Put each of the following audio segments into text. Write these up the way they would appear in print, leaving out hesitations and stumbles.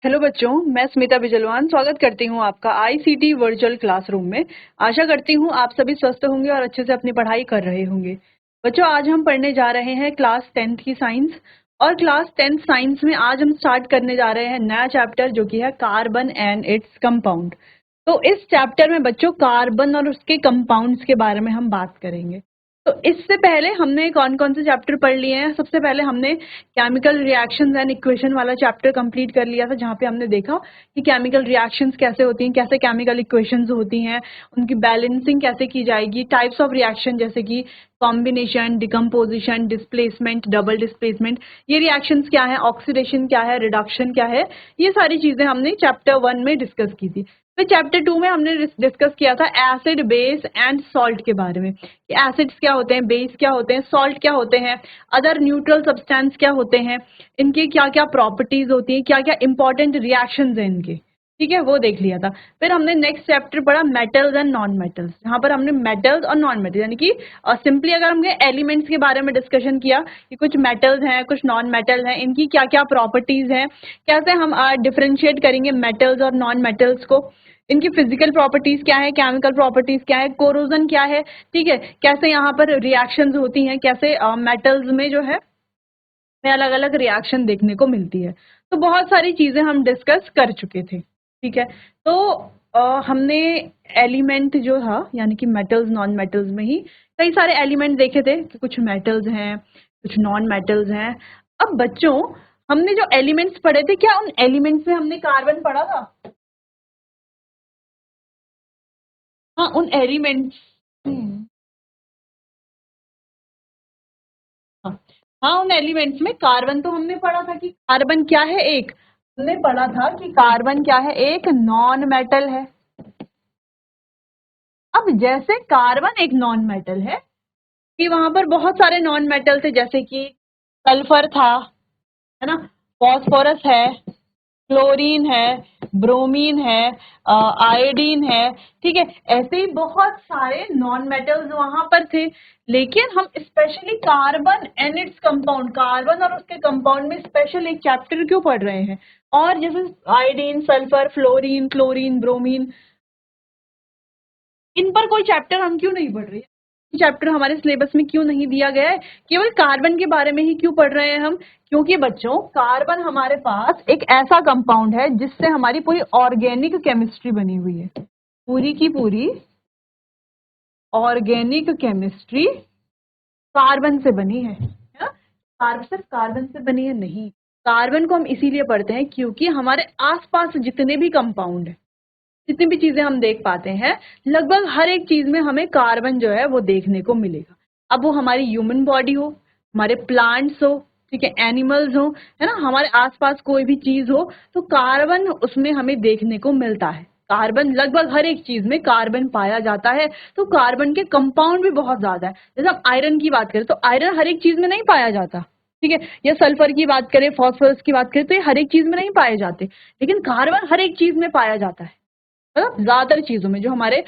Hello बच्चों, मैं स्मिता बिजलवान स्वागत करती हूँ आपका आईसीटी वर्चुअल क्लासरूम में। आशा करती हूँ आप सभी स्वस्थ होंगे और अच्छे से अपनी पढ़ाई कर रहे होंगे। बच्चों, आज हम पढ़ने जा रहे हैं क्लास 10th की साइंस। और क्लास 10th साइंस में आज हम स्टार्ट करने जा रहे हैं नया चैप्टर, जो कि है कार्बन एंड इट्स कंपाउंड। तो इस चैप्टर में बच्चों कार्बन और उसके कंपाउंड्स के बारे में हम बात करेंगे। तो इससे पहले हमने कौन कौन से चैप्टर पढ़ लिए हैं। सबसे पहले हमने केमिकल रिएक्शंस एंड इक्वेशन वाला चैप्टर कंप्लीट कर लिया था, जहाँ पे हमने देखा कि केमिकल रिएक्शंस कैसे होती हैं, कैसे केमिकल इक्वेशंस होती हैं, उनकी बैलेंसिंग कैसे की जाएगी, टाइप्स ऑफ रिएक्शन जैसे कि combination, decomposition, displacement, double displacement, ये रिएक्शंस क्या है, ऑक्सीडेशन क्या है, रिडक्शन क्या है, ये सारी चीजें हमने चैप्टर 1 में डिस्कस की थी। फिर चैप्टर 2 में हमने डिस्कस किया था एसिड, बेस एंड सॉल्ट के बारे में, कि एसिड्स क्या होते हैं, बेस क्या होते हैं, सॉल्ट क्या होते हैं, अदर न्यूट्रल सब्सटेंस क्या होते हैं, इनकी क्या क्या प्रॉपर्टीज होती हैं, क्या क्या इंपॉर्टेंट रिएक्शंस हैं इनके। ठीक है, वो देख लिया था। फिर हमने नेक्स्ट चैप्टर पढ़ा मेटल्स एंड नॉन मेटल्स, जहां पर हमने मेटल्स और नॉन मेटल्स यानी कि सिंपली अगर हमने एलिमेंट्स के बारे में डिस्कशन किया कि कुछ मेटल्स हैं, कुछ नॉन मेटल हैं, इनकी क्या क्या प्रॉपर्टीज हैं, कैसे हम डिफरेंशिएट करेंगे मेटल्स और नॉन मेटल्स को, इनकी फिजिकल प्रॉपर्टीज क्या है, केमिकल प्रॉपर्टीज क्या है, कोरोजन क्या है, ठीक है, कैसे यहाँ पर रिएक्शंस होती हैं, कैसे मेटल्स में जो है अलग अलग रिएक्शन देखने को मिलती है। तो बहुत सारी चीजें हम डिस्कस कर चुके थे। ठीक है, तो हमने एलिमेंट जो था यानी कि मेटल्स नॉन मेटल्स में ही कई सारे एलिमेंट देखे थे कि कुछ मेटल्स हैं, कुछ नॉन मेटल्स हैं। अब बच्चों, हमने जो एलिमेंट्स पढ़े थे, क्या उन एलिमेंट्स में हमने कार्बन पढ़ा था? हाँ, उन एलिमेंट्स। हाँ, हाँ, उन एलिमेंट्स में कार्बन तो हमने पढ़ा था कि कार्बन क्या है, एक हमने पढ़ा था कि कार्बन क्या है, एक नॉन मेटल है। अब जैसे कार्बन एक नॉन मेटल है कि वहां पर बहुत सारे नॉन मेटल थे, जैसे कि सल्फर था, है ना, फॉस्फोरस है, क्लोरीन है, ब्रोमीन है, आयोडीन है। ठीक है, ऐसे ही बहुत सारे नॉन मेटल्स वहां पर थे। लेकिन हम specially carbon and its compound, carbon और उसके कंपाउंड में स्पेशल एक चैप्टर क्यों पढ़ रहे हैं? और जैसे iodine, sulphur, fluorine, chlorine, bromine, इन पर कोई चैप्टर हम क्यों नहीं पढ़ रहे हैं? चैप्टर हमारे सिलेबस में क्यों नहीं दिया गया है? केवल कार्बन के बारे में ही क्यों पढ़ रहे हैं हम? क्योंकि बच्चों, कार्बन हमारे पास एक ऐसा कंपाउंड है जिससे हमारी पूरी ऑर्गेनिक केमिस्ट्री बनी हुई है। पूरी की पूरी ऑर्गेनिक केमिस्ट्री कार्बन से बनी है ना? कार्बन सिर्फ कार्बन से बनी है नहीं, कार्बन को हम इसीलिए पढ़ते हैं क्योंकि हमारे आसपास जितने भी कंपाउंड है, जितनी भी चीजें हम देख पाते हैं, लगभग हर एक चीज में हमें कार्बन जो है वो देखने को मिलेगा। अब वो हमारी ह्यूमन बॉडी हो, हमारे प्लांट्स हो, ठीक है, एनिमल्स हो, है ना, हमारे आसपास कोई भी चीज हो, तो कार्बन उसमें हमें देखने को मिलता है। कार्बन लगभग हर एक चीज में कार्बन पाया जाता है। तो कार्बन के कंपाउंड भी बहुत ज्यादा है। जैसे हम आयरन की बात करें तो आयरन हर एक चीज में नहीं पाया जाता, ठीक है, या सल्फर की बात करें, फॉस्फोरस की बात करें, तो ये हर एक चीज में नहीं पाए जाते। लेकिन कार्बन हर एक चीज में पाया जाता है। मतलब ज्यादातर चीजों में, जो हमारे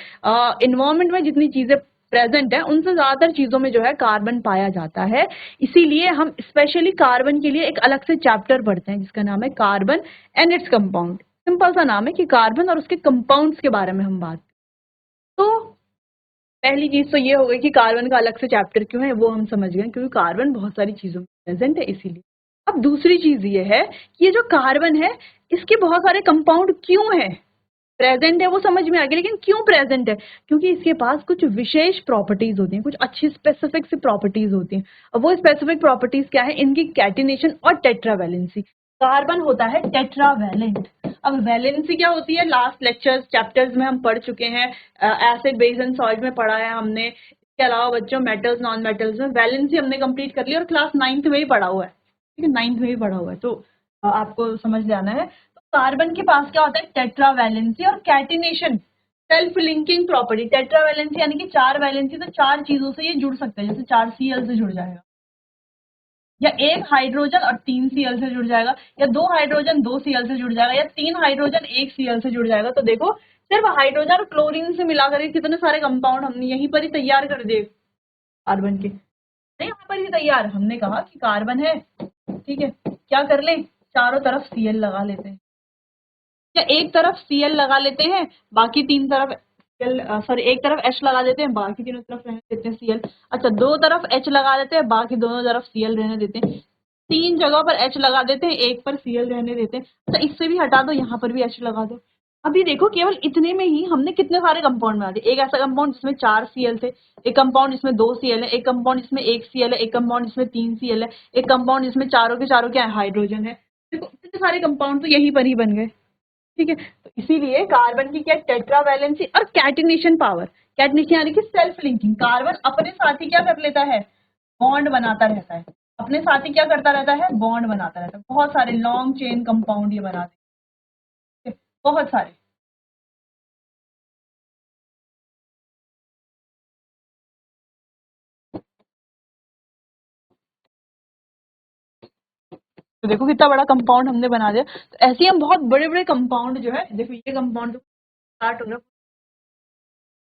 इन्वायरमेंट में जितनी चीजें प्रेजेंट है, उनसे ज्यादातर चीजों में जो है कार्बन पाया जाता है। इसीलिए हम स्पेशली कार्बन के लिए एक अलग से चैप्टर पढ़ते हैं जिसका नाम है carbon and its compound. Simple सा नाम है कि कार्बन और उसके कंपाउंड्स के बारे में हम बात। तो पहली चीज तो ये हो गई कि कार्बन का अलग से चैप्टर क्यों है, वो हम समझ गए, क्योंकि कार्बन बहुत सारी चीजों में प्रेजेंट है इसीलिए। अब दूसरी चीज ये है कि ये जो कार्बन है, इसके बहुत सारे कंपाउंड क्यों है प्रेजेंट है, वो समझ में आ गया, लेकिन क्यों प्रेजेंट है? क्योंकि इसके पास कुछ विशेष प्रॉपर्टीज होती हैं, कुछ अच्छी स्पेसिफिक सी प्रॉपर्टीज होती हैं। अब वो स्पेसिफिक प्रॉपर्टीज क्या है? इनकी कैटिनेशन और टेट्रावैलेंसी। कार्बन होता है टेट्रावैलेंट। अब वैलेंसी क्या होती है? लास्ट लेक्चर्स चैप्टर्स में हम पढ़ चुके हैं, एसिड, बेस एंड सॉल्ट में पढ़ा है हमने। इसके अलावा बच्चों मेटल्स, नॉन मेटल्स में वैलेंसी हमने कंप्लीट कर ली और क्लास 9th में ही पढ़ा हुआ है। ठीक है, 9th में ही पढ़ा हुआ है, तो आपको समझ लेना है। कार्बन के पास क्या होता है? टेट्रावैलेंसी और catenation, self linking property. Tetravalency यानी कि 4 वैलेंसी, तो 4 चीजों से ये जुड़ सकता है, जैसे 4 Cl से जुड़ जाएगा, या 1 हाइड्रोजन और 3 Cl से जुड़ जाएगा, या 2 हाइड्रोजन 2 Cl से जुड़ जाएगा, या 3 हाइड्रोजन 1 Cl से जुड़ जाएगा। तो देखो, सिर्फ हाइड्रोजन और क्लोरीन से मिलाकर कितने सारे कंपाउंड हमने यहीं पर ही तैयार कर दिए कार्बन के। नहीं, यहाँ पर ही तैयार, हमने कहा कि कार्बन है, ठीक है, क्या कर ले, चारों तरफ Cl लगा लेते हैं। या एक तरफ Cl लगा लेते हैं, बाकी तीन तरफ एक तरफ H लगा देते हैं, बाकी तीनों तरफ रहने देते हैं Cl। अच्छा, दो तरफ H लगा देते हैं, बाकी दोनों तरफ Cl रहने देते हैं। तीन जगह पर H लगा देते हैं, एक पर Cl रहने देते हैं। अच्छा, इससे भी हटा दो, यहाँ पर भी H लगा दो। अभी देखो केवल इतने में ही हमने कितने सारे कंपाउंड बना दिए। एक ऐसा कंपाउंड जिसमें 4 Cl थे, एक कंपाउंड जिसमें 2 Cl है, एक कंपाउंड जिसमें 1 Cl है, एक कंपाउंड जिसमें 3 Cl है, एक कंपाउंड जिसमें चारों के चारों क्या है, हाइड्रोजन है। देखो इतने सारे कंपाउंड तो यहीं पर ही बन गए। ठीक है, तो इसीलिए कार्बन की क्या टेट्रा वैलेंसी और कैटिनेशन पावर। कैटिनेशन यानी कि सेल्फ लिंकिंग, कार्बन अपने साथ ही क्या कर लेता है, बॉन्ड बनाता रहता है। अपने साथ ही क्या करता रहता है, बॉन्ड बनाता रहता है। बहुत सारे लॉन्ग चेन कंपाउंड ये बनाते हैं, बहुत सारे। तो देखो कितना बड़ा कंपाउंड हमने बना दिया। तो ऐसे ही हम बहुत बड़े बड़े कंपाउंड जो है, देखो ये कंपाउंड स्टार्ट हो रहा है,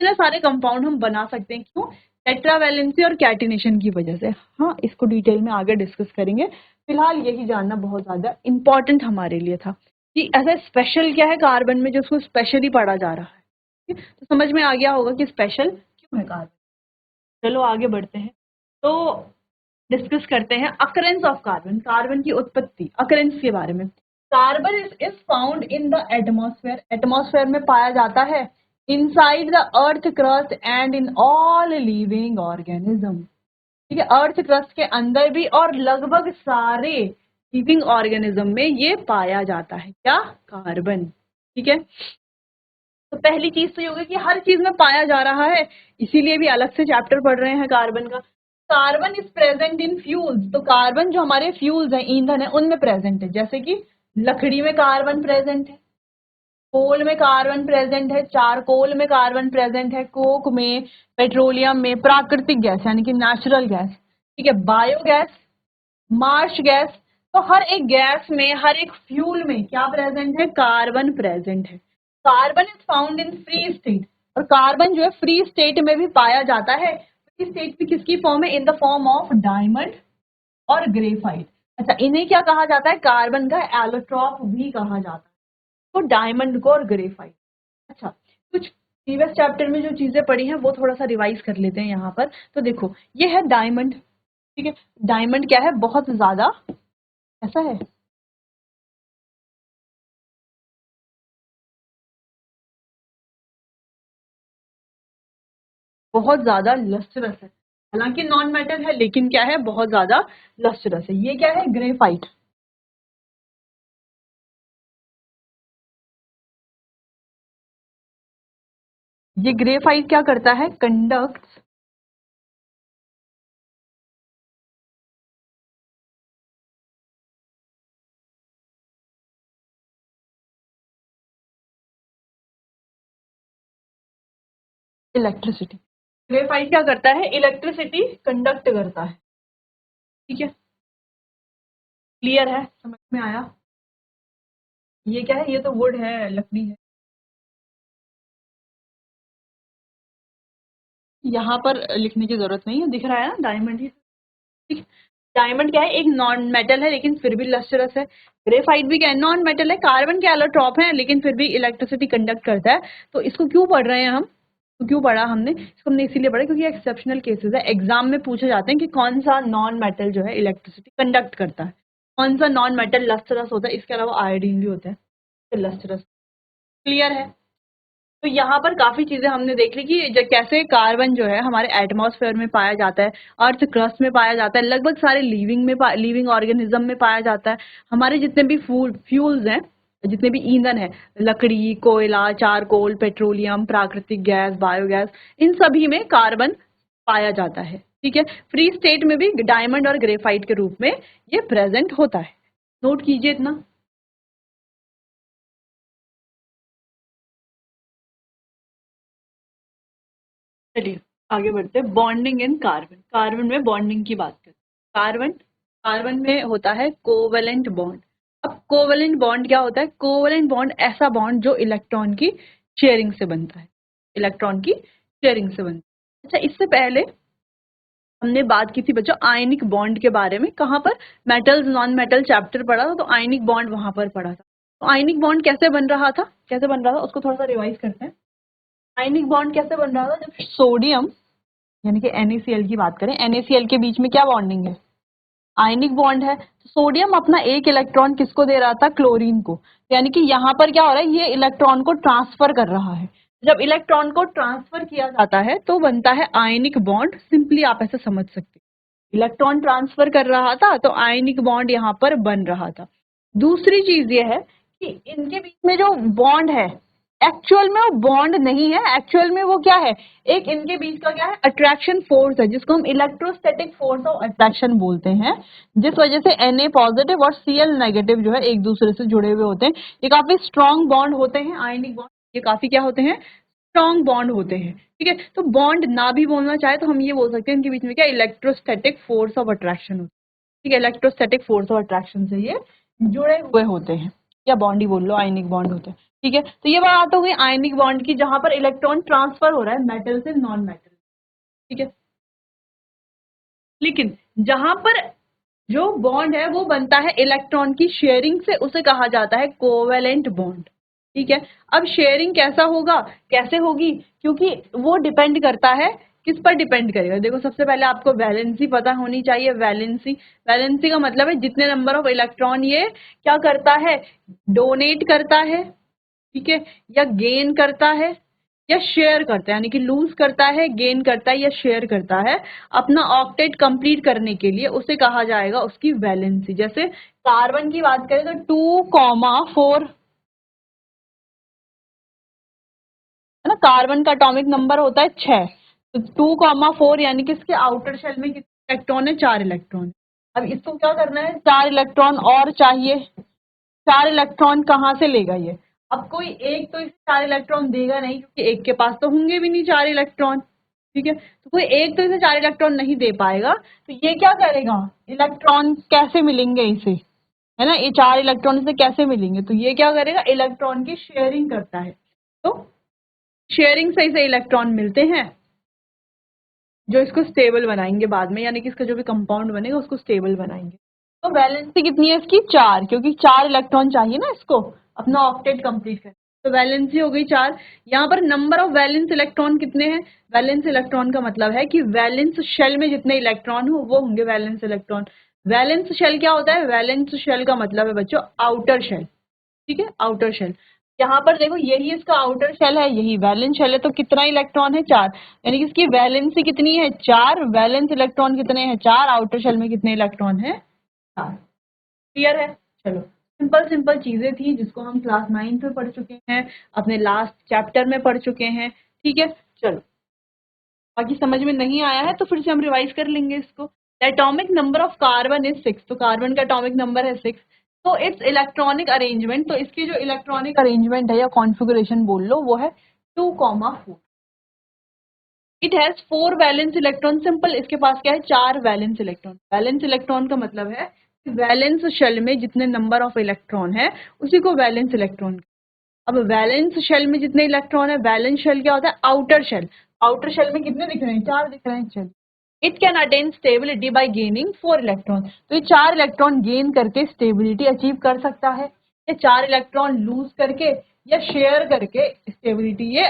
इतने सारे कंपाउंड हम बना सकते हैं। क्यों, टेट्रावैलेंसी और कैटिनेशन की वजह से। हाँ, इसको डिटेल में आगे डिस्कस करेंगे। फिलहाल यही जानना बहुत ज्यादा इंपॉर्टेंट हमारे लिए था कि ऐसा स्पेशल क्या है कार्बन में जो उसको स्पेशली पढ़ा जा रहा है। ठीक है? तो समझ में आ गया होगा कि स्पेशल क्यों है कार्बन। चलो आगे बढ़ते हैं, तो डिस्कस करते हैं अकरेंस ऑफ कार्बन, कार्बन की उत्पत्ति, अकरेंस के बारे में। Carbon is found in the atmosphere, atmosphere में पाया जाता है। Inside the earth crust and in all living organism. ठीक है, अर्थ क्रस्ट के अंदर भी और लगभग सारे लिविंग ऑर्गेनिज्म में ये पाया जाता है, क्या, कार्बन। ठीक है, तो पहली चीज तो ये होगी कि हर चीज में पाया जा रहा है, इसीलिए भी अलग से चैप्टर पढ़ रहे हैं कार्बन का। Carbon is present in fuels, तो कार्बन जो हमारे फ्यूल्स हैं, ईंधन है, उनमें प्रेजेंट है। जैसे कि लकड़ी में कार्बन प्रेजेंट है, कोल में कार्बन प्रेजेंट है, चारकोल में कार्बन प्रेजेंट है, कोक में, पेट्रोलियम में, प्राकृतिक गैस यानी कि नेचुरल गैस, ठीक है, बायोगैस, मार्श गैस। तो हर एक गैस में, हर एक फ्यूल में क्या प्रेजेंट है, कार्बन प्रेजेंट है। Carbon is found in free state, और कार्बन जो है फ्री स्टेट में भी पाया जाता है। फ्री स्टेट में किसकी फॉर्म है, in the form of diamond और ग्रेफाइट। अच्छा, इन्हें क्या कहा जाता है, कार्बन का एलोट्रॉप भी कहा जाता है, तो डायमंड को और ग्रेफाइट। अच्छा, कुछ प्रीवियस चैप्टर में जो चीजें पढ़ी हैं वो थोड़ा सा रिवाइज कर लेते हैं यहाँ पर। तो देखो ये है डायमंड। ठीक है, डायमंड क्या है, बहुत ज्यादा, ऐसा है, बहुत ज्यादा लस्ट्रस है। हालांकि नॉन मेटल है, लेकिन क्या है, बहुत ज्यादा लस्ट्रस है। ये क्या है, ग्रेफाइट। ये ग्रेफाइट क्या करता है, कंडक्ट इलेक्ट्रिसिटी। ग्रेफाइट क्या करता है, इलेक्ट्रिसिटी कंडक्ट करता है। ठीक है, क्लियर है, समझ में आया। ये क्या है, ये तो वुड है, लकड़ी है। यहाँ पर लिखने की जरूरत नहीं है, दिख रहा है ना, डायमंड ही। ठीक है, डायमंड क्या है, एक नॉन मेटल है लेकिन फिर भी लस्ट्रस है। ग्रेफाइट भी क्या है, नॉन मेटल है, कार्बन के एलोट्रॉप है लेकिन फिर भी इलेक्ट्रिसिटी कंडक्ट करता है। तो इसको क्यों पढ़ रहे हैं हम, तो क्यों पढ़ा हमने इसको, हमने इसीलिए पढ़ा क्योंकि एक्सेप्शनल केसेस है। एग्जाम में पूछे जाते हैं कि कौन सा नॉन मेटल जो है इलेक्ट्रिसिटी कंडक्ट करता है, कौन सा नॉन मेटल लस्ट्रस होता है, इसके अलावा आयोडीन भी होता है, तो लस्ट्रस। क्लियर है। तो यहाँ पर काफी चीजें हमने देख ली कि कैसे कार्बन जो है हमारे एटमॉस्फेयर में पाया जाता है, अर्थ क्रस्ट में पाया जाता है, लगभग सारे लिविंग ऑर्गेनिज्म में पाया जाता है। हमारे जितने भी फ्यूल्स हैं, जितने भी ईंधन है, लकड़ी, कोयला, चारकोल, पेट्रोलियम, प्राकृतिक गैस, बायोगैस, इन सभी में कार्बन पाया जाता है। ठीक है, फ्री स्टेट में भी डायमंड और ग्रेफाइट के रूप में ये प्रेजेंट होता है। नोट कीजिए इतना। चलिए आगे बढ़ते हैं, बॉन्डिंग इन कार्बन। कार्बन में बॉन्डिंग की बात करते हैं। कार्बन कार्बन में होता है कोवेलेंट बॉन्ड। अब कोवेलेंट बॉन्ड क्या होता है, कोवेलेंट बॉन्ड ऐसा बॉन्ड जो इलेक्ट्रॉन की शेयरिंग से बनता है, इलेक्ट्रॉन की शेयरिंग से बनता है। अच्छा, इससे पहले हमने बात की थी बच्चों आयनिक बॉन्ड के बारे में, कहाँ पर, मेटल्स नॉन मेटल चैप्टर पढ़ा था, तो आयनिक बॉन्ड वहां पर पढ़ा था। तो आयनिक बॉन्ड कैसे बन रहा था, उसको थोड़ा सा रिवाइज करते हैं। आयनिक बॉन्ड कैसे बन रहा था, जब सोडियम यानी कि NaCl की बात करें, NaCl के बीच में क्या बॉन्डिंग है, आयनिक बॉन्ड है। सोडियम अपना एक इलेक्ट्रॉन किसको दे रहा था, क्लोरीन को, यानी कि यहाँ पर क्या हो रहा है, ये इलेक्ट्रॉन को ट्रांसफर कर रहा है। जब इलेक्ट्रॉन को ट्रांसफर किया जाता है तो बनता है आयनिक बॉन्ड, सिंपली आप ऐसे समझ सकते हैं, इलेक्ट्रॉन ट्रांसफर कर रहा था तो आयनिक बॉन्ड यहाँ पर बन रहा था। दूसरी चीज ये है कि इनके बीच में जो बॉन्ड है एक्चुअल में वो बॉन्ड नहीं है, एक्चुअल में वो क्या है, एक इनके बीच का क्या है, अट्रैक्शन फोर्स है, जिसको हम इलेक्ट्रोस्टैटिक फोर्स ऑफ अट्रैक्शन बोलते हैं, जिस वजह से Na पॉजिटिव और Cl नेगेटिव जो है एक दूसरे से जुड़े हुए होते हैं। ये काफी स्ट्रॉन्ग बॉन्ड होते हैं, आयनिक बॉन्ड ये काफी क्या होते हैं, स्ट्रॉन्ग बॉन्ड होते हैं। ठीक है, तो बॉन्ड ना भी बोलना चाहे तो हम ये बोल सकते हैं इनके बीच में क्या, इलेक्ट्रोस्टैटिक फोर्स ऑफ अट्रैक्शन होता है। ठीक है, इलेक्ट्रोस्टैटिक फोर्स ऑफ अट्रैक्शन से ये जुड़े हुए होते हैं, या बॉन्ड ही बोल लो, आयनिक बॉन्ड होते हैं। ठीक है, तो ये बात हो गई आयनिक बॉन्ड की, जहां पर इलेक्ट्रॉन ट्रांसफर हो रहा है मेटल से नॉन मेटल। ठीक है, लेकिन जहां पर जो बॉन्ड है वो बनता है इलेक्ट्रॉन की शेयरिंग से, उसे कहा जाता है कोवेलेंट बॉन्ड। ठीक है, अब शेयरिंग कैसा होगा, कैसे होगी, क्योंकि वो डिपेंड करता है, किस पर डिपेंड करेगा, देखो सबसे पहले आपको वैलेंसी पता होनी चाहिए। वैलेंसी का मतलब है जितने नंबर ऑफ इलेक्ट्रॉन ये क्या करता है, डोनेट करता है, ठीक है, या गेन करता है या शेयर करता है, यानी कि लूज करता है, गेन करता है या शेयर करता है अपना ऑक्टेट कंप्लीट करने के लिए, उसे कहा जाएगा उसकी वैलेंसी। जैसे कार्बन की बात करें तो 2,4 है ना, कार्बन का एटॉमिक नंबर होता है 6, तो 2,4 यानी कि इसके आउटर शेल में कितने इलेक्ट्रॉन है, 4 इलेक्ट्रॉन। अब इसको क्या करना है, 4 इलेक्ट्रॉन और चाहिए, 4 इलेक्ट्रॉन कहाँ से लेगा ये, अब कोई एक तो इसे 4 इलेक्ट्रॉन देगा नहीं, क्योंकि एक के पास तो होंगे भी नहीं 4 इलेक्ट्रॉन। ठीक है, तो कोई एक तो इसे 4 इलेक्ट्रॉन नहीं दे पाएगा, तो ये क्या करेगा, इलेक्ट्रॉन कैसे मिलेंगे इसे, है ना, ये 4 इलेक्ट्रॉन इसे कैसे मिलेंगे, तो ये क्या करेगा, इलेक्ट्रॉन की शेयरिंग करता है। तो शेयरिंग से इसे इलेक्ट्रॉन मिलते हैं जो इसको स्टेबल बनाएंगे बाद में, यानी कि इसका जो भी कंपाउंड बनेगा उसको स्टेबल बनाएंगे। तो वैलेंसी कितनी है इसकी, 4, क्योंकि 4 इलेक्ट्रॉन चाहिए ना इसको अपना ऑक्टेट कंप्लीट करने, तो वैलेंसी हो गई 4। यहाँ पर नंबर ऑफ वैलेंस इलेक्ट्रॉन कितने हैं, वैलेंस इलेक्ट्रॉन का मतलब है कि वैलेंस शेल में जितने इलेक्ट्रॉन हो वो होंगे वैलेंस इलेक्ट्रॉन। वैलेंस शेल क्या होता है, वैलेंस शेल का मतलब है बच्चों आउटर शेल। ठीक है, आउटर शेल, यहाँ पर देखो यही इसका आउटर शेल है, यही वैलेंस शेल है, तो कितना इलेक्ट्रॉन है, 4, यानी कि इसकी वैलेंसी कितनी है, 4, वैलेंस इलेक्ट्रॉन कितने हैं, 4, आउटर शेल में कितने इलेक्ट्रॉन है, 4। क्लियर है, चलो सिंपल सिंपल चीजें थी जिसको हम क्लास 9 में पढ़ चुके हैं, अपने लास्ट चैप्टर में पढ़ चुके हैं। ठीक है, चलो बाकी समझ में नहीं आया है तो फिर से हम रिवाइज कर लेंगे इसको। Atomic number of carbon is 6, तो कार्बन का एटॉमिक नंबर है 6, तो इट्स इलेक्ट्रॉनिक अरेंजमेंट, तो इसकी जो इलेक्ट्रॉनिक अरेंजमेंट है या कॉन्फ़िगरेशन बोल लो वो है 2,4। It has 4 valence electron, simple, इसके पास क्या है, 4 वैलेंस इलेक्ट्रॉन। वैलेंस इलेक्ट्रॉन का मतलब है कि वैलेंस शेल में जितने नंबर ऑफ इलेक्ट्रॉन है उसी को वैलेंस इलेक्ट्रॉन। अब वैलेंस शेल में जितने इलेक्ट्रॉन है, वैलेंस शेल क्या होता है, आउटर शेल, आउटर शेल में कितने दिख रहे हैं, 4 दिख रहे हैं। चल, it can attain stability by gaining 4 electron, तो ये 4 इलेक्ट्रॉन गेन करके स्टेबिलिटी अचीव कर सकता है, ये 4 इलेक्ट्रॉन लूज करके या शेयर करके स्टेबिलिटी ये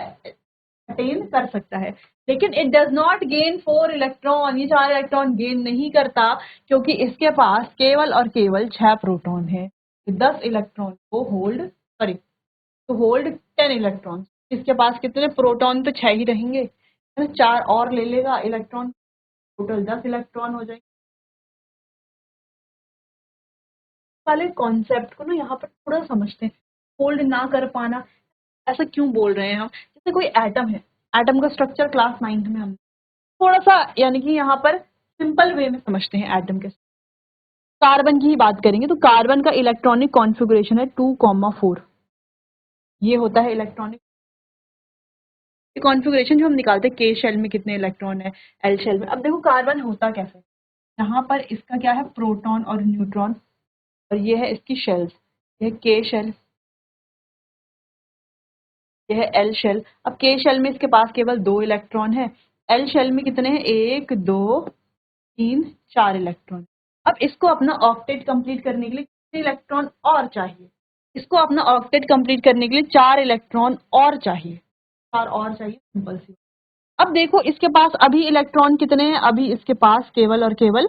अटेन कर सकता है। लेकिन it does not gain 4 electron, ये 4 इलेक्ट्रॉन गेन नहीं करता, क्योंकि इसके पास केवल और केवल 6 प्रोटॉन है, 10 इलेक्ट्रॉन को hold sorry to hold 10 electron. इसके पास कितने प्रोटॉन, तो 6 ही रहेंगे, है ना, 4 और ले लेगा इलेक्ट्रॉन, टोटल 10 इलेक्ट्रॉन हो जाएंगे। वाले कॉन्सेप्ट को ना यहाँ पर थोड़ा समझते हैं, होल्ड ना कर पाना ऐसा क्यों बोल रहे हैं हम, जैसे कोई एटम है, एटम का स्ट्रक्चर क्लास 9 में हम थोड़ा सा यानी कि यहाँ पर सिंपल वे में समझते हैं एटम के। कार्बन की ही बात करेंगे तो कार्बन का इलेक्ट्रॉनिक कॉन्फ़िगरेशन है 2,4, ये होता है इलेक्ट्रॉनिक कॉन्फ़िगरेशन जो हम निकालते हैं, के शेल में कितने इलेक्ट्रॉन है, एल शेल में। अब देखो कार्बन होता कैसे, यहाँ पर इसका क्या है, प्रोटॉन और न्यूट्रॉन, और ये है इसकी शेल्स, ये के शेल, ये है एल शेल। अब के शेल में इसके पास केवल 2 इलेक्ट्रॉन है, एल शेल में कितने हैं, 1 2 3 4 इलेक्ट्रॉन। अब इसको अपना ऑक्टेट कंप्लीट करने के लिए कितने इलेक्ट्रॉन और चाहिए, इसको अपना ऑक्टेट कंप्लीट करने के लिए 4 इलेक्ट्रॉन और चाहिए, 4 और चाहिए, सिंपल सी। अब देखो इसके पास अभी इलेक्ट्रॉन कितने हैं, अभी इसके पास केवल और केवल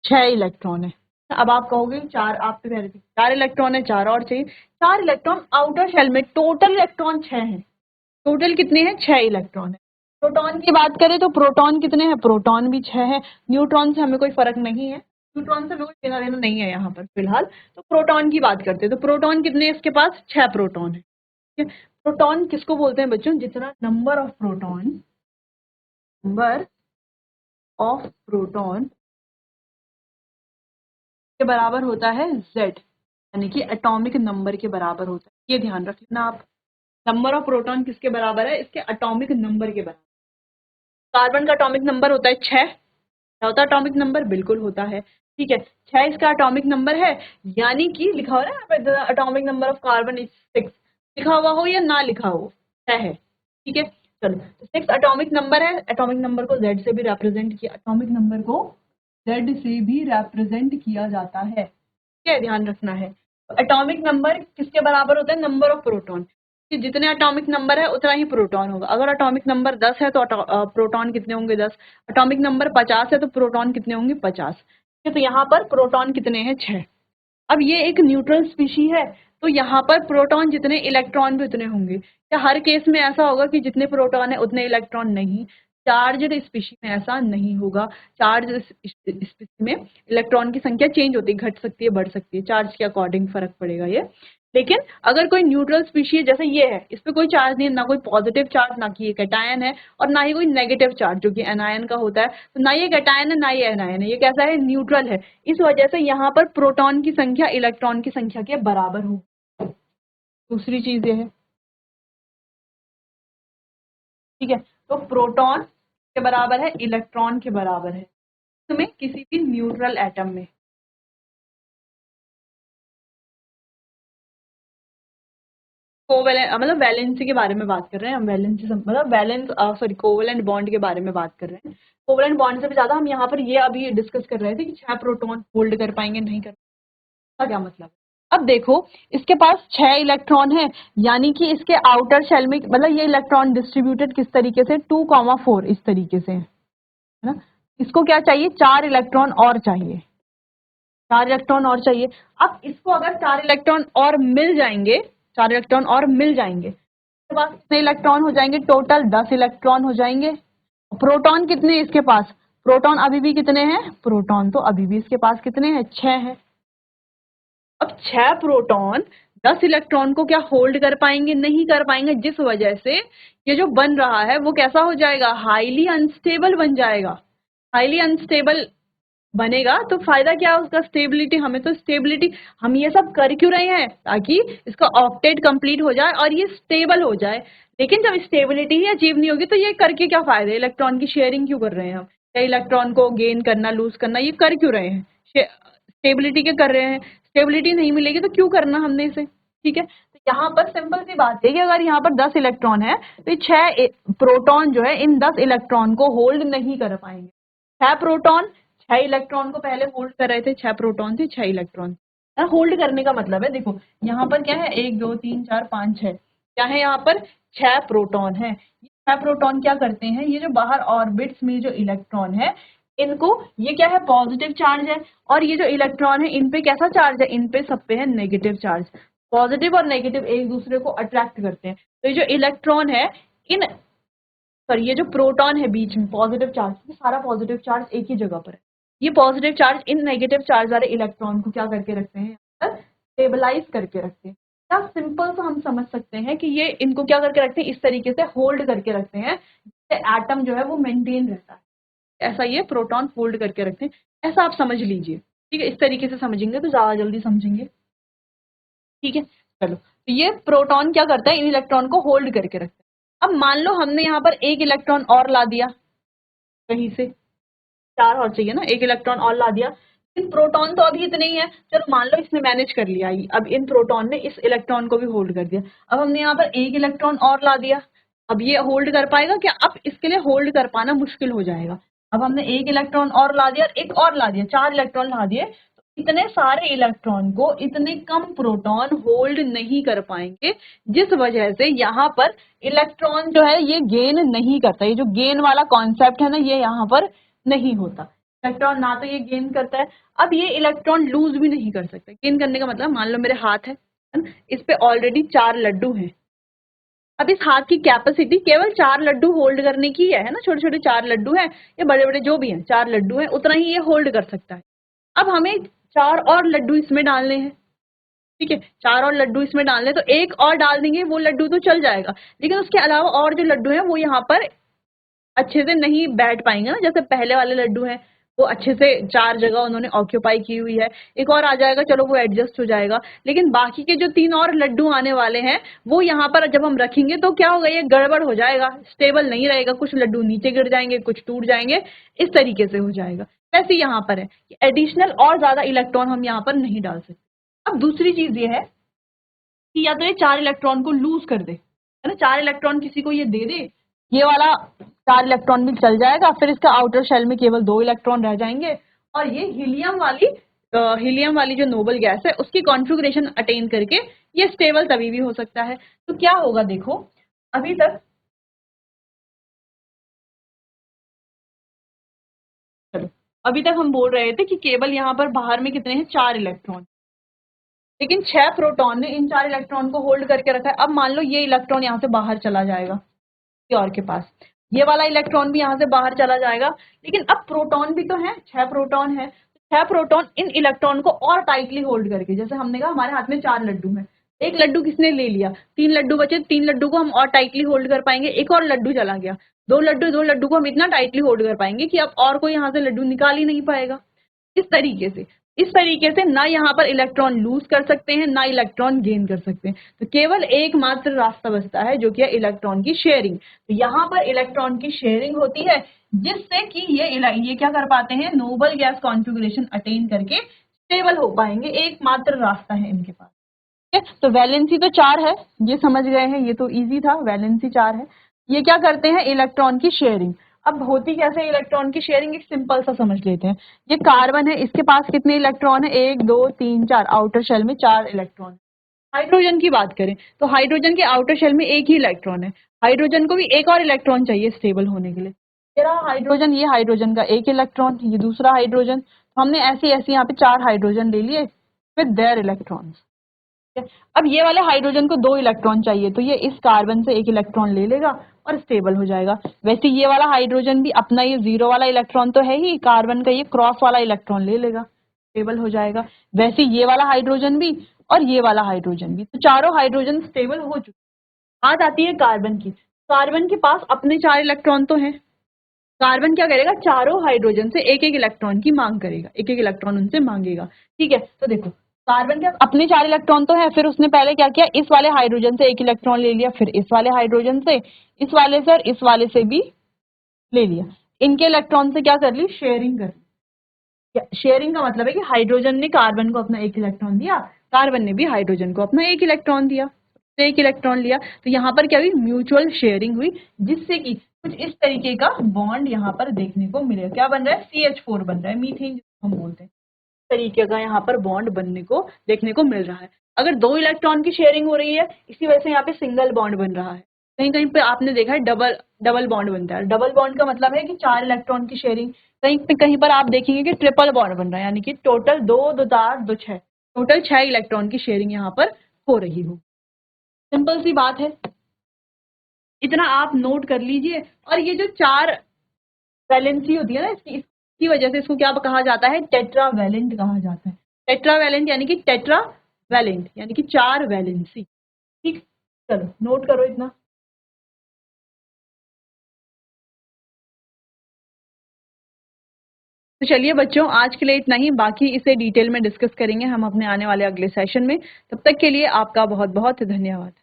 6 इलेक्ट्रॉन है। अब आप कहोगे 4, आप तो कह रहे थे 4 इलेक्ट्रॉन है, 4 और चाहिए। 4 इलेक्ट्रॉन आउटर शेल में, टोटल इलेक्ट्रॉन 6 है। टोटल कितने हैं, 6 इलेक्ट्रॉन है। प्रोटॉन की बात करें तो प्रोटॉन कितने हैं, प्रोटॉन भी 6 है। न्यूट्रॉन से हमें कोई फर्क नहीं है, न्यूट्रॉन से हमें कोई लेना देना नहीं है यहाँ पर फिलहाल। तो प्रोटॉन की बात करते हैं, तो प्रोटॉन कितने हैं इसके पास, 6 प्रोटॉन है। ठीक है, प्रोटॉन किसको बोलते हैं बच्चों, जितना number of proton, number of proton के बराबर होता है Z, यानी कि एटॉमिक नंबर के बराबर होता है। ये ध्यान रख लेना आप, नंबर ऑफ प्रोटॉन किसके बराबर है, इसके एटॉमिक नंबर के बराबर। कार्बन का एटॉमिक नंबर होता है 6, क्या होता है एटॉमिक नंबर, बिल्कुल होता है। ठीक है, 6 इसका एटॉमिक नंबर है, यानी कि लिखा हो रहा है atomic number of carbon is 6, लिखा हुआ हो या ना लिखा हो, 6 है। ठीक है, चलो तो 6 एटॉमिक नंबर है। एटॉमिक नंबर को Z से भी रिप्रेजेंट किया, एटॉमिक नंबर को Z से भी रिप्रेजेंट किया जाता है। ठीक है, ध्यान रखना है। एटॉमिक नंबर किसके बराबर होता है, नंबर ऑफ प्रोटॉन, कि जितने एटॉमिक नंबर है उतना ही प्रोटॉन होगा। अगर एटॉमिक नंबर 10 है तो प्रोटॉन कितने होंगे, 10। एटॉमिक नंबर 50 है तो प्रोटॉन कितने होंगे, 50। ठीक है, तो यहाँ पर प्रोटॉन कितने हैं, 6। अब ये एक न्यूट्रल स्पीशी है, तो यहाँ पर प्रोटॉन जितने, इलेक्ट्रॉन भी उतने होंगे। क्या हर केस में ऐसा होगा कि जितने प्रोटॉन है उतने इलेक्ट्रॉन, नहीं। चार्ज्ड स्पीशी में ऐसा नहीं होगा। चार्ज स्पीशी में इलेक्ट्रॉन की संख्या चेंज होती है, घट सकती है, बढ़ सकती है, चार्ज के अकॉर्डिंग फर्क पड़ेगा ये। लेकिन अगर कोई न्यूट्रल स्पीशी है, जैसे ये है, इस पे कोई चार्ज नहीं है, ना कोई पॉजिटिव चार्ज, ना कि ये कैटायन है, और ना ही कोई नेगेटिव चार्ज जो कि एनायन का होता है। तो ना ये कैटायन है, ना ये एनायन है, ये कैसा है, न्यूट्रल है। इस वजह से यहाँ पर प्रोटॉन की संख्या इलेक्ट्रॉन की संख्या के बराबर होगी। दूसरी चीज ये है, ठीक है, तो प्रोटॉन के बराबर है, इलेक्ट्रॉन के बराबर है, इसमें किसी भी न्यूट्रल एटम में। कोवेलेंट मतलब वैलेंसी के बारे में बात कर रहे हैं हम, वैलेंसी मतलब वैलेंस, सॉरी, कोवेलेंट बॉन्ड के बारे में बात कर रहे हैं। कोवेलेंट बॉन्ड से भी ज्यादा हम यहाँ पर ये अभी डिस्कस कर रहे थे कि 6 प्रोटॉन होल्ड कर पाएंगे, नहीं कर पाएंगे, क्या मतलब। अब देखो इसके पास 6 इलेक्ट्रॉन है, यानी कि इसके आउटर शेल में, मतलब ये इलेक्ट्रॉन डिस्ट्रीब्यूटेड किस तरीके से, 2,4 इस तरीके से, है ना। इसको क्या चाहिए, 4 इलेक्ट्रॉन और चाहिए, 4 इलेक्ट्रॉन और चाहिए। अब इसको अगर 4 इलेक्ट्रॉन और मिल जाएंगे, 4 इलेक्ट्रॉन और मिल जाएंगे, इसके पास कितने इलेक्ट्रॉन हो जाएंगे, टोटल 10 इलेक्ट्रॉन हो जाएंगे। प्रोटॉन कितने इसके पास, प्रोटॉन अभी भी कितने हैं, प्रोटॉन तो अभी भी इसके पास कितने हैं, 6 हैं। अब 6 प्रोटॉन 10 इलेक्ट्रॉन को क्या होल्ड कर पाएंगे, नहीं कर पाएंगे, जिस वजह से ये जो बन रहा है वो कैसा हो जाएगा, हाईली अनस्टेबल बन जाएगा। हाईली अनस्टेबल बनेगा तो फायदा क्या है उसका, स्टेबिलिटी। हमें तो स्टेबिलिटी, हम ये सब कर क्यों रहे हैं, ताकि इसका ऑक्टेट कंप्लीट हो जाए और ये स्टेबल हो जाए। लेकिन जब स्टेबिलिटी ही अचीव नहीं होगी तो ये करके क्या फायदा, इलेक्ट्रॉन की शेयरिंग क्यों कर रहे हैं हम, या इलेक्ट्रॉन को गेन करना, लूज करना, ये कर क्यों रहे हैं, स्टेबिलिटी के कर रहे हैं। स्टेबिलिटी नहीं मिलेगी तो क्यों करना हमने इसे। ठीक है, तो यहाँ पर सिंपल सी बात है कि अगर यहाँ पर 10 इलेक्ट्रॉन है तो 6 प्रोटॉन जो है इन 10 इलेक्ट्रॉन को होल्ड नहीं कर पाएंगे। 6 प्रोटॉन 6 इलेक्ट्रॉन को पहले होल्ड कर रहे थे, 6 प्रोटॉन थे, 6 इलेक्ट्रॉन। होल्ड करने का मतलब है, देखो यहाँ पर क्या है, 1 2 3 4 5 6, क्या है यहाँ पर, 6 प्रोटॉन है। 6 प्रोटॉन क्या करते हैं, ये जो बाहर ऑर्बिट्स में जो इलेक्ट्रॉन है, इनको, ये क्या है, पॉजिटिव चार्ज है, और ये जो इलेक्ट्रॉन है इन पे कैसा चार्ज है, इन पे सब पे है नेगेटिव चार्ज। पॉजिटिव और नेगेटिव एक दूसरे को अट्रैक्ट करते हैं। तो ये जो इलेक्ट्रॉन है, इन, सॉरी, ये जो प्रोटॉन है बीच में पॉजिटिव चार्ज, ये सारा पॉजिटिव चार्ज एक ही जगह पर है। ये positive charge in negative charge वाले इलेक्ट्रॉन को क्या करके रखते हैं, स्टेबलाइज करके रखते हैं। क्या सिंपल सा हम समझ सकते हैं कि ये इनको क्या करके रखते हैं, इस तरीके से होल्ड करके रखते हैं, जिससे एटम जो है वो मेंटेन रहता है। ऐसा ये प्रोटॉन होल्ड करके रखते हैं, ऐसा आप समझ लीजिए। ठीक है, इस तरीके से समझेंगे तो ज्यादा जल्दी समझेंगे। ठीक है, चलो, तो ये प्रोटॉन क्या करता है, इन इलेक्ट्रॉन को होल्ड करके रखता है। अब मान लो हमने यहाँ पर एक इलेक्ट्रॉन और ला दिया कहीं से, 4 और चाहिए ना, एक इलेक्ट्रॉन और ला दिया, इन प्रोटॉन तो अभी इतने ही है, चलो मान लो इसने मैनेज कर लिया, अब इन प्रोटॉन ने इस इलेक्ट्रॉन को भी होल्ड कर दिया। अब हमने यहाँ पर एक इलेक्ट्रॉन और ला दिया, अब ये होल्ड कर पाएगा क्या, अब इसके लिए होल्ड कर पाना मुश्किल हो जाएगा। अब हमने एक इलेक्ट्रॉन और ला दिया, एक और ला दिया, 4 इलेक्ट्रॉन ला दिए। तो इतने सारे इलेक्ट्रॉन को इतने कम प्रोटॉन होल्ड नहीं कर पाएंगे, जिस वजह से यहाँ पर इलेक्ट्रॉन जो है ये गेन नहीं करता। ये जो गेन वाला कॉन्सेप्ट है ना, ये यहाँ पर नहीं होता। इलेक्ट्रॉन ना तो ये गेन करता है, अब ये इलेक्ट्रॉन लूज भी नहीं कर सकता। गेन करने का मतलब, मान लो मेरे हाथ है ना, इस पे ऑलरेडी 4 लड्डू हैं। अब इस हाथ की कैपेसिटी केवल 4 लड्डू होल्ड करने की है ना, छोटे छोटे 4 लड्डू हैं, ये बड़े बड़े जो भी हैं 4 लड्डू हैं, उतना ही ये होल्ड कर सकता है। अब हमें 4 और लड्डू इसमें डालने हैं, ठीक है, 4 और लड्डू इसमें डालने, तो एक और डाल देंगे, वो लड्डू तो चल जाएगा, लेकिन उसके अलावा और जो लड्डू हैं वो यहाँ पर अच्छे से नहीं बैठ पाएंगे ना। जैसे पहले वाले लड्डू हैं वो अच्छे से 4 जगह उन्होंने ऑक्यूपाई की हुई है, एक और आ जाएगा, चलो वो एडजस्ट हो जाएगा, लेकिन बाकी के जो 3 और लड्डू आने वाले हैं वो यहाँ पर जब हम रखेंगे तो क्या होगा, ये गड़बड़ हो जाएगा, स्टेबल नहीं रहेगा, कुछ लड्डू नीचे गिर जाएंगे, कुछ टूट जाएंगे, इस तरीके से हो जाएगा। वैसे यहाँ पर है कि एडिशनल और ज्यादा इलेक्ट्रॉन हम यहाँ पर नहीं डाल सकते। अब दूसरी चीज ये है कि या तो ये 4 इलेक्ट्रॉन को लूज कर दे, है ना, 4 इलेक्ट्रॉन किसी को ये दे दे, ये वाला 4 इलेक्ट्रॉन भी चल जाएगा, फिर इसका आउटर शेल में केवल 2 इलेक्ट्रॉन रह जाएंगे, और ये हीलियम वाली जो नोबल गैस है उसकी कॉन्फ़िगरेशन अटेन करके ये स्टेबल तभी भी हो सकता है। तो क्या होगा देखो, अभी तक चलो अभी तक हम बोल रहे थे कि केवल यहाँ पर बाहर में कितने हैं, 4 इलेक्ट्रॉन, लेकिन 6 प्रोटॉन ने इन 4 इलेक्ट्रॉन को होल्ड करके रखा है। अब मान लो ये इलेक्ट्रॉन यहाँ से बाहर चला जाएगा किसी और के पास, ये वाला इलेक्ट्रॉन भी यहाँ से बाहर चला जाएगा, लेकिन अब प्रोटॉन भी तो है, 6 प्रोटॉन है, 6 प्रोटॉन इन इलेक्ट्रॉन को और टाइटली होल्ड करके, जैसे हमने कहा हमारे हाथ में 4 लड्डू हैं, एक लड्डू किसने ले लिया, 3 लड्डू बचे, 3 लड्डू को हम और टाइटली होल्ड कर पाएंगे, एक और लड्डू चला गया, 2 लड्डू को हम इतना टाइटली होल्ड कर पाएंगे कि अब और कोई यहाँ से लड्डू निकाल ही नहीं पाएगा। इस तरीके से ना यहाँ पर इलेक्ट्रॉन लूज कर सकते हैं, ना इलेक्ट्रॉन गेन कर सकते हैं, तो केवल एकमात्र रास्ता बचता है जो कि है इलेक्ट्रॉन की शेयरिंग। तो यहाँ पर इलेक्ट्रॉन की शेयरिंग होती है, जिससे कि ये क्या कर पाते हैं, नोबल गैस कॉन्फ़िगरेशन अटेन करके स्टेबल हो पाएंगे, एकमात्र रास्ता है इनके पास। ठीक है, तो वैलेंसी तो 4 है, ये समझ गए हैं, ये तो इजी था, वैलेंसी 4 है। ये क्या करते हैं, इलेक्ट्रॉन की शेयरिंग। अब होती कैसे इलेक्ट्रॉन की शेयरिंग, एक सिंपल सा समझ लेते हैं। ये कार्बन है, इसके पास कितने इलेक्ट्रॉन है, 1 2 3 4, आउटर शेल में 4 इलेक्ट्रॉन। हाइड्रोजन की बात करें तो हाइड्रोजन के आउटर शेल में एक ही इलेक्ट्रॉन है, हाइड्रोजन को भी एक और इलेक्ट्रॉन चाहिए स्टेबल होने के लिए। ये रहा हाइड्रोजन, ये हाइड्रोजन का एक इलेक्ट्रॉन, ये दूसरा हाइड्रोजन, तो हमने ऐसे ऐसे यहाँ पे 4 हाइड्रोजन ले लिए विद देयर इलेक्ट्रॉन्स। अब ये वाले हाइड्रोजन को 2 इलेक्ट्रॉन चाहिए, तो ये इस कार्बन से एक इलेक्ट्रॉन ले लेगा और स्टेबल हो जाएगा। वैसे ये वाला हाइड्रोजन भी अपना ये 0 वाला इलेक्ट्रॉन तो है ही, कार्बन का ये क्रॉस वाला इलेक्ट्रॉन ले लेगा, स्टेबल हो जाएगा। वैसे ये वाला हाइड्रोजन भी और ये वाला हाइड्रोजन भी, तो चारों हाइड्रोजन स्टेबल हो चुके। बात आती है कार्बन की, कार्बन के पास अपने 4 इलेक्ट्रॉन तो हैं, कार्बन क्या करेगा, चारों हाइड्रोजन से एक एक इलेक्ट्रॉन की मांग करेगा, एक एक इलेक्ट्रॉन उनसे मांगेगा। ठीक है, तो देखो कार्बन के अपने 4 इलेक्ट्रॉन तो है, फिर उसने पहले क्या किया, इस वाले हाइड्रोजन से एक इलेक्ट्रॉन ले लिया, फिर इस वाले हाइड्रोजन से, इस वाले से और इस वाले से भी ले लिया, इनके इलेक्ट्रॉन से क्या कर ली, शेयरिंग कर ली। शेयरिंग का मतलब है कि हाइड्रोजन ने कार्बन को अपना एक इलेक्ट्रॉन दिया, कार्बन ने भी हाइड्रोजन को अपना एक इलेक्ट्रॉन दिया, तो एक इलेक्ट्रॉन लिया, तो यहाँ पर क्या हुई, म्यूचुअल शेयरिंग हुई, जिससे कि कुछ इस तरीके का बॉन्ड यहाँ पर देखने को मिलेगा। क्या बन रहा है, CH4 बन रहा है, मीथेन हम बोलते हैं, इस तरीके का यहाँ पर बॉन्ड बनने को देखने को मिल रहा है। अगर 2 इलेक्ट्रॉन की शेयरिंग हो रही है, इसी वजह से यहाँ पे सिंगल बॉन्ड बन रहा है। कहीं कहीं पे आपने देखा है डबल डबल बॉन्ड बनता है। डबल बॉन्ड का मतलब है कि 4 इलेक्ट्रॉन की शेयरिंग। कहीं पर आप देखेंगे कि ट्रिपल बॉन्ड बन रहा है, यानी कि टोटल 2 2 4 2 6, टोटल 6 इलेक्ट्रॉन की शेयरिंग यहाँ पर हो रही हो। सिंपल सी बात है, इतना आप नोट कर लीजिए। और ये जो 4 वैलेंसी होती है ना, इसकी वजह से इसको क्या कहा जाता है, टेट्रावैलेंट कहा जाता है। टेट्रावैलेंट यानी कि टेट्रावैलेंट यानी कि 4 वैलेंसी। ठीक, चलो नोट करो इतना। तो चलिए बच्चों, आज के लिए इतना ही, बाकी इसे डिटेल में डिस्कस करेंगे हम अपने आने वाले अगले सेशन में। तब तक के लिए आपका बहुत बहुत धन्यवाद।